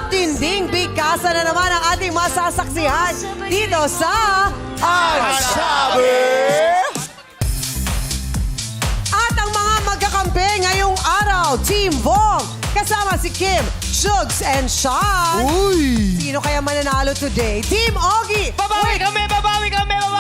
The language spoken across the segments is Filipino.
matinding bigkasan na naman ang ating masasaksihan dito sa Sabi! At ang mga magkakampi ngayong araw, Team Vong, kasama si Kim, Shugs, and Sean. Uy! Sino kaya mananalo today? Team Ogie! Babawi kami!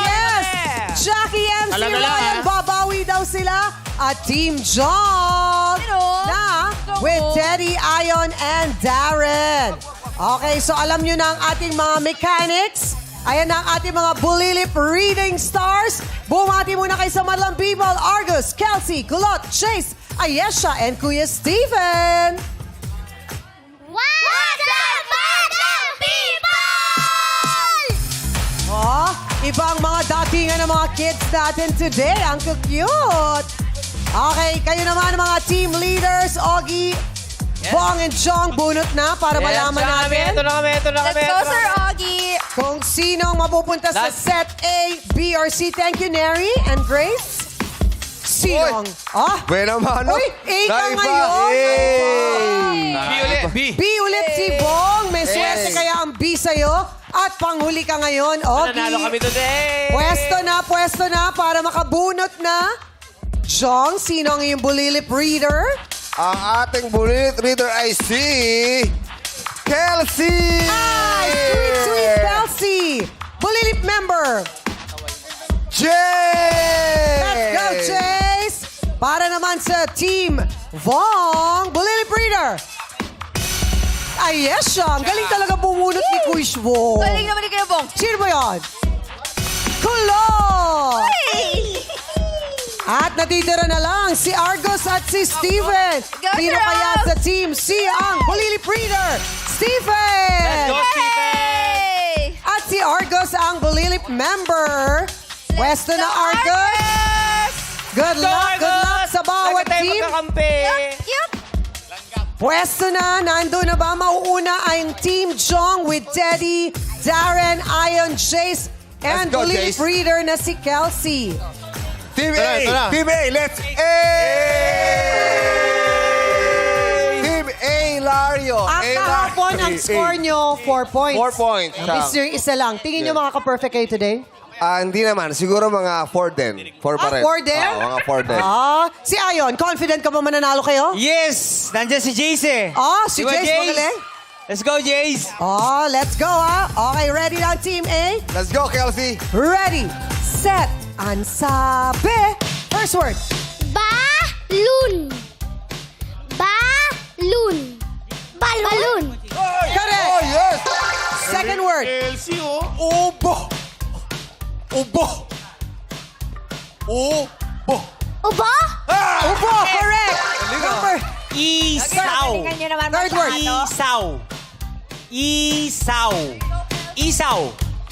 Yes! Jackie MC Alam na lang, Ryan, ha? babawi daw sila. At Team John na with Teddy, Ion, and Darren. Okay, so alam nyo na ang ating mga mechanics. Ayan na ang ating mga Bulilip Reading Stars. Bumati muna kayo sa Madlang People, Argus, Kelsey, Kulot, Chase, Ayesha, and Kuya Steven. What's up, Madlang People? Oh, ibang mga datingan ng mga kids natin today. Ang cute. Okay, kayo naman mga team leaders, Ogie, Bong, and Chong, bunot na para malaman natin Ito na kami. Let's go, Sir Ogie. kung sinong mapupunta sa Last- set A, B, or C. Thank you, Neri and Grace. Sinong? Buena mano. Uy, A ka Naiba. ngayon. B ulit. B. B ulit si Bong. May Yes. swerte kaya ang B sa'yo. At panghuli ka ngayon, Ogie. Nanalo kami today. Pwesto na para makabunot na. Chong, sino ang iyong Bulilip reader? Ang ating bullet reader ay si Kelsey! Ay, sweet Kelsey! Bulilip member! Jay! Let's go, Chase! Para naman sa Team Vong, Bulilip reader! Ay, yes siya. Ang galing talaga bumunot ni Kuya Vong. Galing naman ni Kuya Bong. Sino ba yan? Kulot! At natitira na lang si Argos at si Steven. Go, Sino Argos! kaya sa Team C ang Bulilip reader? Steven! Let's go, Steven! Hey! At si Argos ang Bulilip member. Pwesto na, Argos! Good luck sa bawat team. Magkakampi. Cute. Pwesto na, nandun na ba? Mauuna ang Team Jong with Teddy, Darren, Ion, Chase, and Let's go, Bulilip Chase. reader na si Kelsey. Team Ito na, A! ito na. Team A, let's A! Team A, Lario. Ang kahapon, ang score nyo, 4 points. 4 points. Ang Mr. Isa lang. Tingin nyo makaka-perfect kayo today? Hindi naman. Siguro mga 4 din. 4 pa rin. 4 din? Oo, mga 4 din. Si Ion, confident ka ba mananalo kayo? Yes! Nandiyan si Jace eh. Si Di ba, Jace magaling? Let's go, Jace! Let's go Okay, ready na Team A? Let's go, Kelsey. Ready, set, and sabi. First word. Balloon. Balloon. Balloon. Correct. Oh, yes! Second word. Ubo. Ubo. Ubo. Ubo? Ubo, correct. Number, Isaw! third word. Isaw! Isaw! Isaw!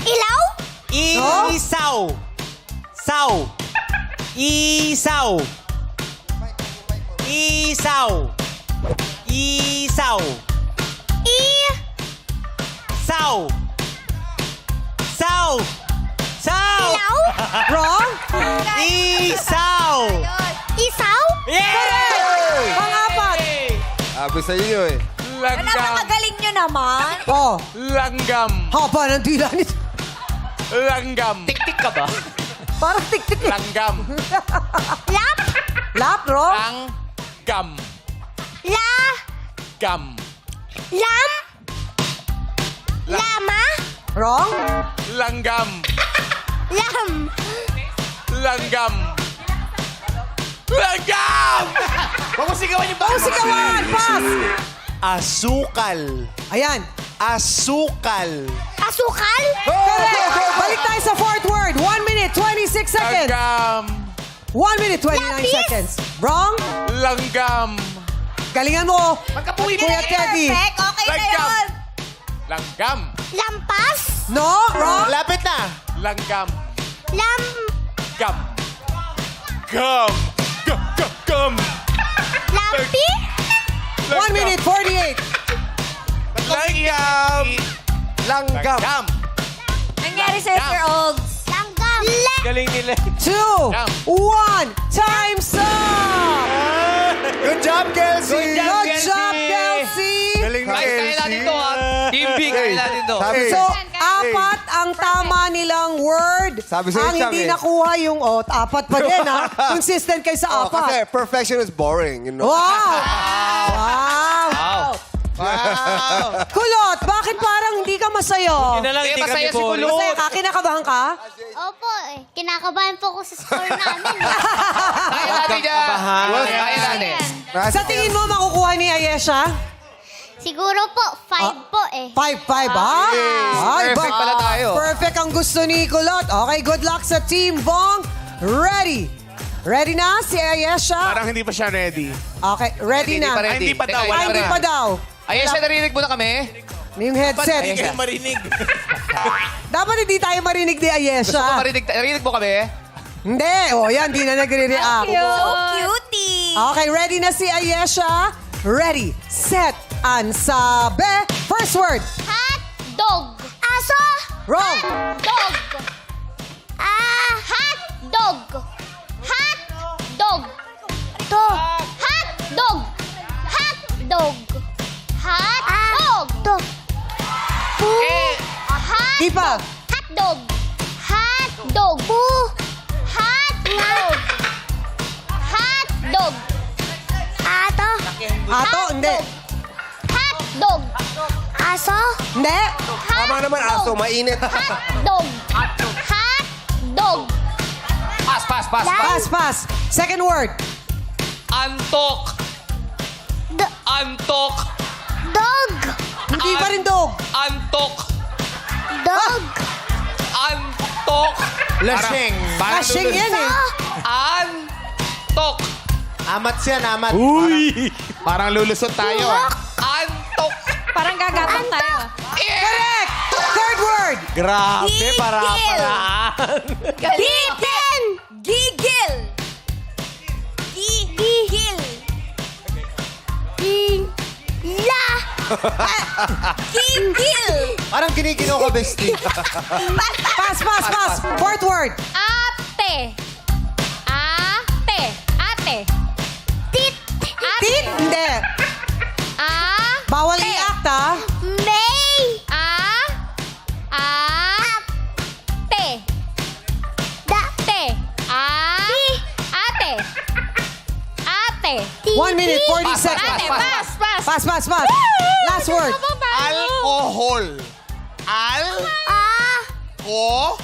Ilaw? Isaw! Saw! Isaw! Isaw! Isaw! Saw! Saw! Saw! Ilaw? Wrong. Isaw! Isaw? Yeah! Pang-apat. Sabi sa inyo eh. Napakagaling nyo naman. Langgam! Haba ng dila nito. Langgam! Tik-tik ka ba? Parang tik-tik. Langgam! Lap? Lap, wrong. Langgam! La? Gam! Lam? Lama? Wrong. Langgam! Lam? Langgam! Langgam! Huwag mo sigawan yung Oh, sigawan. Pass. Asukal! Ayan. Asukal! Asukal? Correct. Balik tayo sa fourth word. 1 minute, 26 seconds. Langgam! 1 minute, 29 Lapis. seconds. Wrong. Langgam! Galingan mo. Magkapuwi Kuya Teddy. Perfect. Okay na Langgam! yun. Langgam! Lampas? No, wrong. Lapit na! Langgam! Lam? Gam! Gam! Gam! Gam! Gam! Lampi? 1 minute, 48. Langgam! Langgam. Langgam! Nangyari sa Sir Olds. Langgam. Galing nila. 2, Gam. 1, time's up! Good job, Kelsey! Good job, Good job, Kelsey! Galing na, Kaya Kelsey. natin to, Team B, kaya natin to. Sabi, So, apat ang tama nilang word. Sabi sa'yo, ang Chang, hindi eh. nakuha yung apat pa din, ha? Consistent kayo sa oh, kasi apat. perfection is boring, you know. Wow! Wow! Kulot, bakit parang hindi ka masayo? Yun na lang, hindi masaya kami si polo. Masaya ka? Kinakabahan ka? Opo eh. Kinakabahan po ko sa score namin. Kaya natin yan. Kaya natin. Sa tingin mo, makukuha ni Ayesha? Siguro po, 5 po eh. 5-5, ha? Ay, Perfect pala tayo. Perfect ang gusto ni Kulot. Okay, good luck sa Team Bong. Ready? Ready na si Ayesha? Parang hindi pa siya ready. Okay, ready na. Ready. Hindi pa daw, Teka, wala Ay, hindi pa daw. Ayesha, narinig mo na kami? Yung headset. Hindi kayo marinig. Dapat hindi tayo marinig ni Gusto mo Ayesha. narinig mo kami? Hindi. O, yan. Di na nagre-react. So cutie! Okay, ready na si Ayesha. Ready, set, and sabi. First word. Hot dog. Aso. Wrong. Dog. Hot dog. Hot dog. Dog. Hot dog. Hot dog. Hot dog. Hot Di pa. Hot dog. Hot dog. Hot dog. Hot dog. Ato. Ato, hindi. Hot dog. Aso. Hindi. Tama naman, aso, mainit. Hot dog. Hot dog. Pass, pass, pass, pass. Pass, pass. Second word. Antok. Antok. Dog. Hindi pa rin dog. Antok. Dog. Antok. Lasing. Lasing yan eh. Antok. Amat siya, amat. Uy! Parang lulusot tayo ah. Antok. Parang gagapang tayo. Correct. Third word. Grabe, para-paraan. Gigil. Gigil. Gigil. Gila. Gigil. Parang kinikino ka, bestie. Pass, pass, pass. Fourth word. Ate. Ate. Ate. Tit. Ate. Tit? Hindi. Bawal i-act, ha? May. Te. Da. Te. Ate. Ate. 1 minute, 40 Pass, seconds. pass, pass, pass. Pass, pass, pass. Last word. Alcohol. Alcohol. Oh.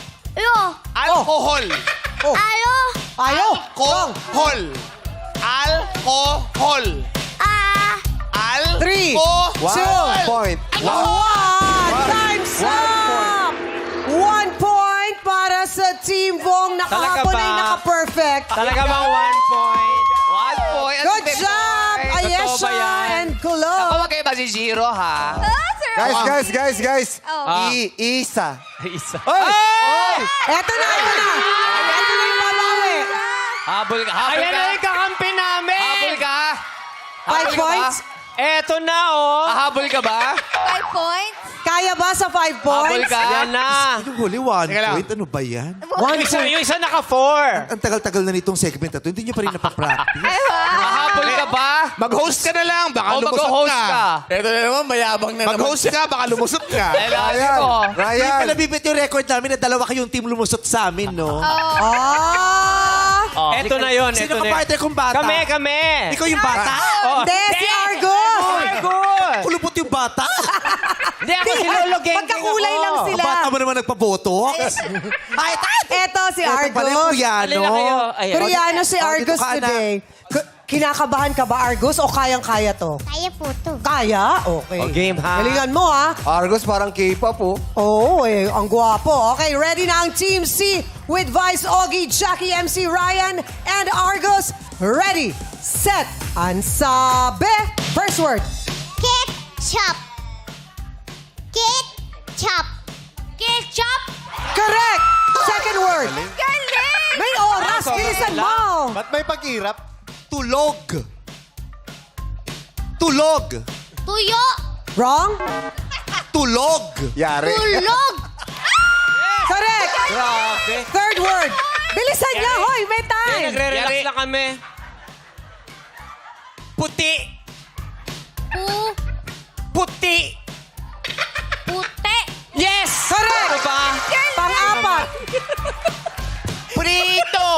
Ayo. Ayo. Wrong. Alcohol. Alcohol. Al. 3, 2, One point. 1. Time's up! 1 point para sa Team Bong. Nakahapon Talaga ba? ay naka-perfect. Talaga bang 1 point? 1 point. Good job, Totoo ba Ayesha yan? and Kulot. Huwag kayo ba si Zero, ha? Guys. Ah. Isa. Isa. Eto na. Eto na yung babawi. Habol ka, habol Ayan ka. na yung kakampi namin! Habol ka. 5 points. Eto na, oh! Habol ka ba? 5 points. Kaya ba sa 5 Habol points? ka. Yan na! Yung huli, 1 Teka lang. point. Ano ba yan? Yung isa naka-4. Ang tagal-tagal na nitong segment na to. Hindi nyo pa rin napapractice. Habol ka ba? Mag-host ka na lang. Baka O, lumusot mag-host ka. ka. Ito na naman, mayabang na naman. Mag-host ka, baka lumusot ka. Ryan. Hindi Ryan. pa nabibit yung record namin na dalawa kayong team lumusot sa amin, no? Ah! Eto na yun, Sino eto ka na yun. partner kong bata? Kami! Ikaw yung bata? Oh. Hindi, si Argos. Argos! Kulupot yung bata? Hindi ako si Lolo Geng. Magkakulay lang Ang sila. bata mo naman nagpaboto? Ay, Eto si Ito pala yung Argos. Koreano. Alin na kayo? Ayan. Koreano si Oh, Argos dito ka na. today. Kinakabahan ka ba, Argos, o kayang-kaya to? Kaya po to. Kaya? Okay. O, game, ha? Galingan mo, ha? Argos parang K-pop, oh. Oo, ang gwapo. Okay, ready na ang Team C with Vice Ogie, Jackie, MC Ryan, and Argos. Ready, set, and sabi. First word. Ketchup. Ketchup. Ketchup. Correct. Second word. Galing! May oras, bilisan mo. Ba't may paghirap? Tulog. Tulog. Tuyo. Wrong. Tulog. Yari. Tulog. Correct. Grabe. Third word. Bilisan niya, hoy, may time. Nagre-relax lang kami. Puti. Pu. Puti. Prito!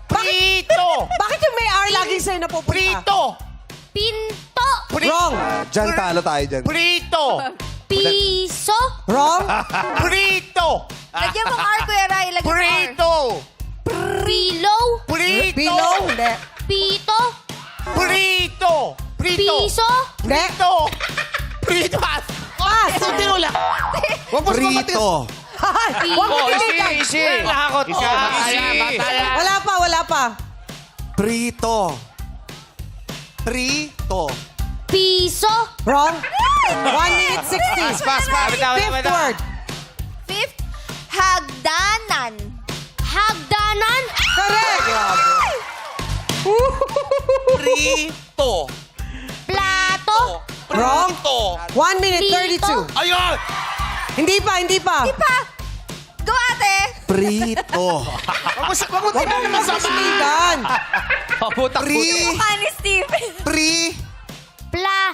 Prito! Bakit yung may R laging sa'yo napupunta? Prito! Pinto. Wrong. Dyan, talo tayo dyan. Prito! Piso. Wrong. Prito! Lagyan mo R, Kuya Rai. Lagyan mo R. Prito! Prilo. Prito! Pilong. Hindi. Pito. Prito! Prito! Piso. Hindi. Prito! Prito! Pass. Tiro lang. Huwag mo Prito. Huwag mo tinigan. Nakakot. Wala pa, wala pa. Prito. Prito. Piso. Wrong. 1 minute 60. Pass. Fifth word. Fifth. Hagdanan. Hagdanan. Correct. Prito! Plato. Wrong. Prito! 1 minute Dito. 32. Ayun! Hindi pa, hindi pa. Pa. Go, ate. Prito. Huwag mo tingnan naman sa Tinigan. Paputak-putak. Mukha ni Steve. Pla.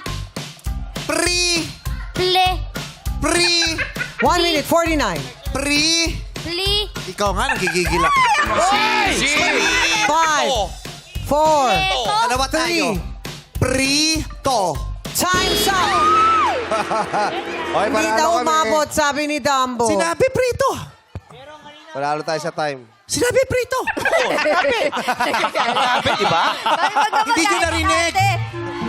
Pri. Ple. Pri. 1 minute 49. Pri. Pli. Ikaw nga, nagigigil ako. 5, 4, Eto. Dalawa tayo. 3. Prito. Time's up. Okay, Hindi panalo daw kami. umabot, sabi ni Dumbo. Sinabi prito. Panalo tayo sa time. Sinabi prito. Sabi, di ba? Hindi nyo narinig.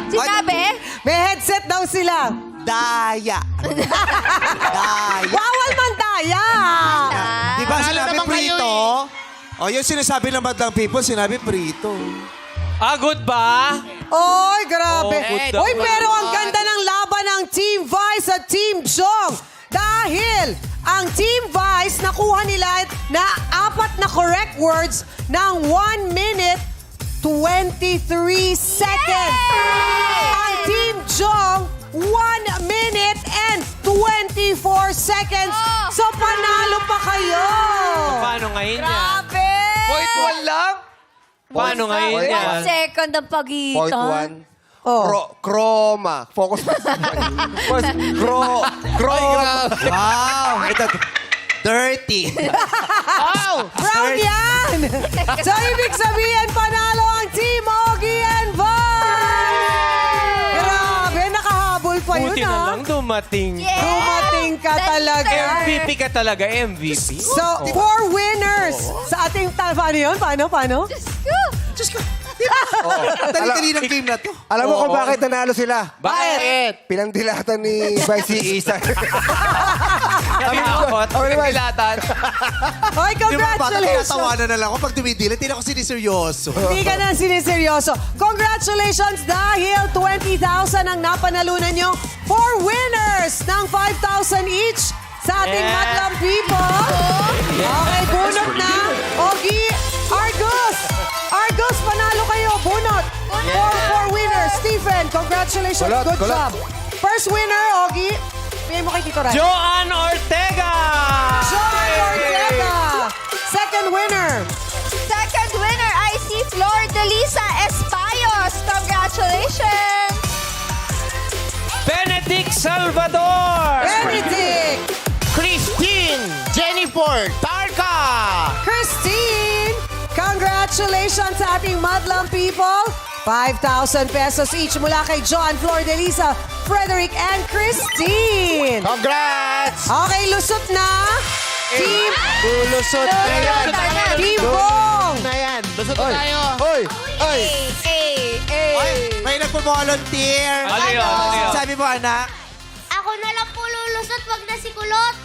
Sinabi? May headset daw sila. Daya. Daya. Bawal man daya. Di ba Panalo sinabi naman kayo prito? O yung sinasabi ng madlang people, sinabi prito. Good ba? Oy, grabe. Oh, good Oy, daw. pero ang ganda ng laban ng Team Vice at Team Jong. Dahil ang Team Vice nakuha nila na 4 na correct words ng 1 minute 23 seconds. Ang Team Jong, 1 minute and 24 seconds. So, panalo pa kayo. Paano ngayon yan? Grabe. Point 1 lang? Paano ngayon Point yan? one. Second ang pagitan. Point 1. Oh. Chroma. Focus. First, chroma. Wow. Ito. Dirty. Round yan! So, ibig sabihin, panalo ang Team Ogie and Vice! Grabe, nakahabol pa yun, Buti na ha? lang dumating. Yeah. Dumating ka talaga. MVP ka talaga, MVP. So, 4 winners sa ating... Paano yun? Paano? Diyos ko. Dali-dali ng game na to. Alam mo kung bakit nanalo sila? Bakit? Pinangdilatan ni Vice si Isa. Nakakot. Pilatan. Hoy, Di ba, bata congratulations! tinatawanan na lang ako pag dumidilit. Hindi na ako siniseryoso. Hindi ka na siniseryoso. Congratulations dahil 20,000 ang napanalunan nyo. 4 winners ng 5,000 each sa ating Yeah. Madlang People. Okay, bunot na. Ogie, Argus, panalo kayo. Bunot. 4 winners. Stephen, congratulations. Kulot, Good kulot. job. First winner, Ogie. Bigay mo kay Tito Ray. Joanne Ortega! Joy Ortega. Second winner. Second winner, I see Flor Delisa Espayos. Congratulations. Benedict Salvador! Benedict. Christine Jennifer Tarka! Christine! Congratulations sa ating Madlang People. 5,000 pesos each mula kay John, Flor Delisa, Frederick, and Christine. Congrats! Okay, lusot na. Team Lulusot na yan. Team Bong. Na yan. Lusot na tayo. Hoy! Hoy! Ay, may nagpo-volunteer. Ano yun? Ano yun? Sabi mo, anak? Ako na lang po lulusot wag na si Kulot.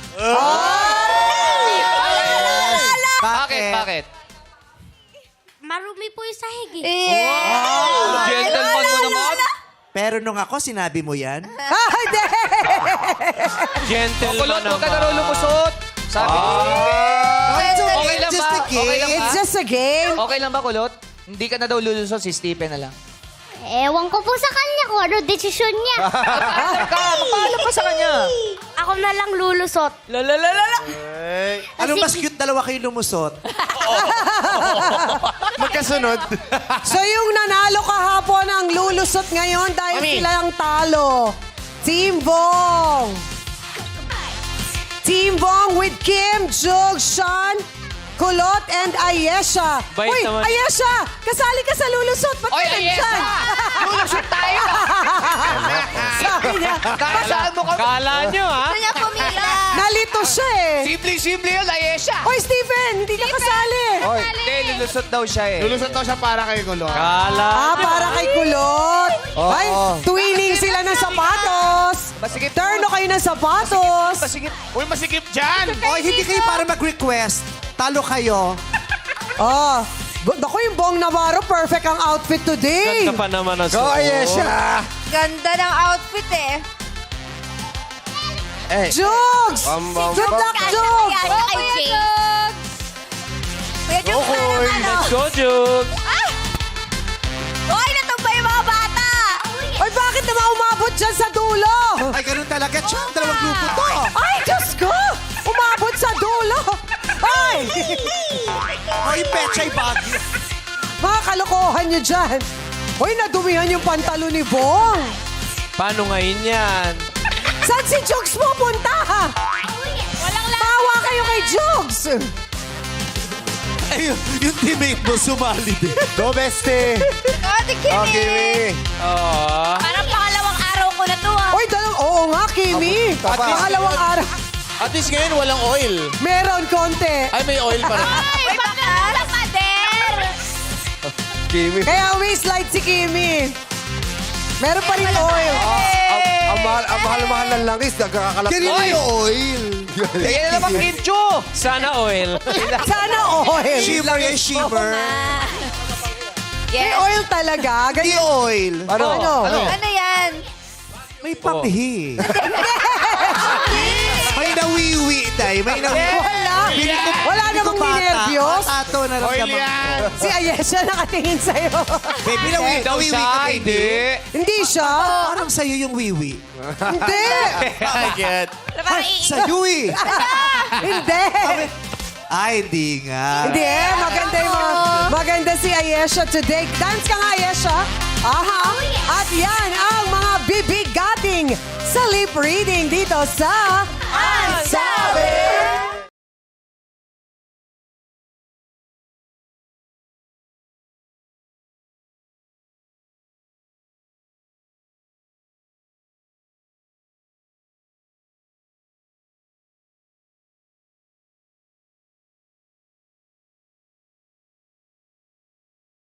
Bakit? Marumi po yung sahig eh. Gentleman mo naman. Pero nung ako, sinabi mo yan? Ah, hindi. Gentleman Kulot, huwag ka naman. na lumusot. Sabi ko. Okay lang Just ba? a game. Okay lang It's ba? just a game. Okay lang ba, Kulot? Hindi ka na daw lulusot, si Stephen na lang. Ewan ko po sa kanya kung ano desisyon niya. Magpaalam ka sa kanya. Ako na lang lulusot. Ano mas cute, dalawa kayo lumusot? Magkasunod. So yung nanalo kahapon ang lulusot ngayon dahil Mami. sila ang talo. Team Bong. Team Bong with Kim, Jug, Sean, Kulot and Ayesha. Bait Uy, naman. Ayesha! Kasali ka sa lulusot. Ba't Oy, ka Ayesha! nandyan? Lulusot tayo! Sabi niya, Saan mo kami? Kala nyo, ha? Gusto niya pumila. nalito siya eh. Simple-simple yun, Ayesha! Hoy, Steven! Hindi ka kasali. Oy, Hindi, lulusot daw siya eh. Lulusot daw siya para kay Kulot. Kala. Para kay Kulot. Oo. Ay, twinning sila ng sapatos. Masigit. Turno kayo ng sapatos. Masigit. Uy, masikip dyan! Oy, hindi kayo para mag-request. Talo kayo. Oh, naku, yung Bong Navarro, perfect ang outfit today. Ganda pa naman ang go suot. Ayesha! Ganda ng outfit eh. Eh, Jugs! Good luck, Jugs! Kaya kay James. Kuya Jugs, Okay. parang ano? Let's go, Juke. Hoy, natumba yung mga bata. Ay, bakit naman umabot dyan sa dulo? Ay, ganun talaga. Chum, dalawang grupo to. Ay, Diyos ko! Umabot sa dulo! Ay! Ay, pechay bagyo. Mga kalokohan nyo dyan. Hoy, nadumihan yung pantalo ni Bong. Paano ngayon yan? Saan si Jugs pupunta? Walang Tawa kayo kay Jugs. Ay, yung teammate mo sumali din. Go, bestie! Ate Kimi. Oh, Kimi! Oo. Parang pangalawang araw ko na to ah. Hoy, oo nga, Kimi. Papa. Pangalawang araw. At least ngayon walang oil. Meron konti. Ay, may oil pa rin. Ay, pangalawang pader. Kimi. Kaya slide si Kimi. Meron pa rin oil. Ang mahal-mahal ng langis, nagkakakalap. Ganun yung oil. Kaya na naman, Kincho! Sana oil. Sana oil. Shimmer yung shimmer. May Yes. oil talaga. Hindi Ganyan. oil. Ano? Ano yan? May panghi. May nawiwi tayo. May nawiwi. Wala namang ninervyos. Tato na lang Oil naman. yan! Si Ayesha nakatingin sa'yo. Baby, nawiwi Daw ka, siya, baby. hindi. Hindi siya. Parang sa'yo yung wiwi. Hindi. I get. Parang iingat. Sa'yo eh. Hindi. Ay, hindi nga. Hindi. Maganda yung maganda si Ayesha today. Dance ka nga, Ayesha. Aha. At yan ang mga bibigating sa lip reading dito sa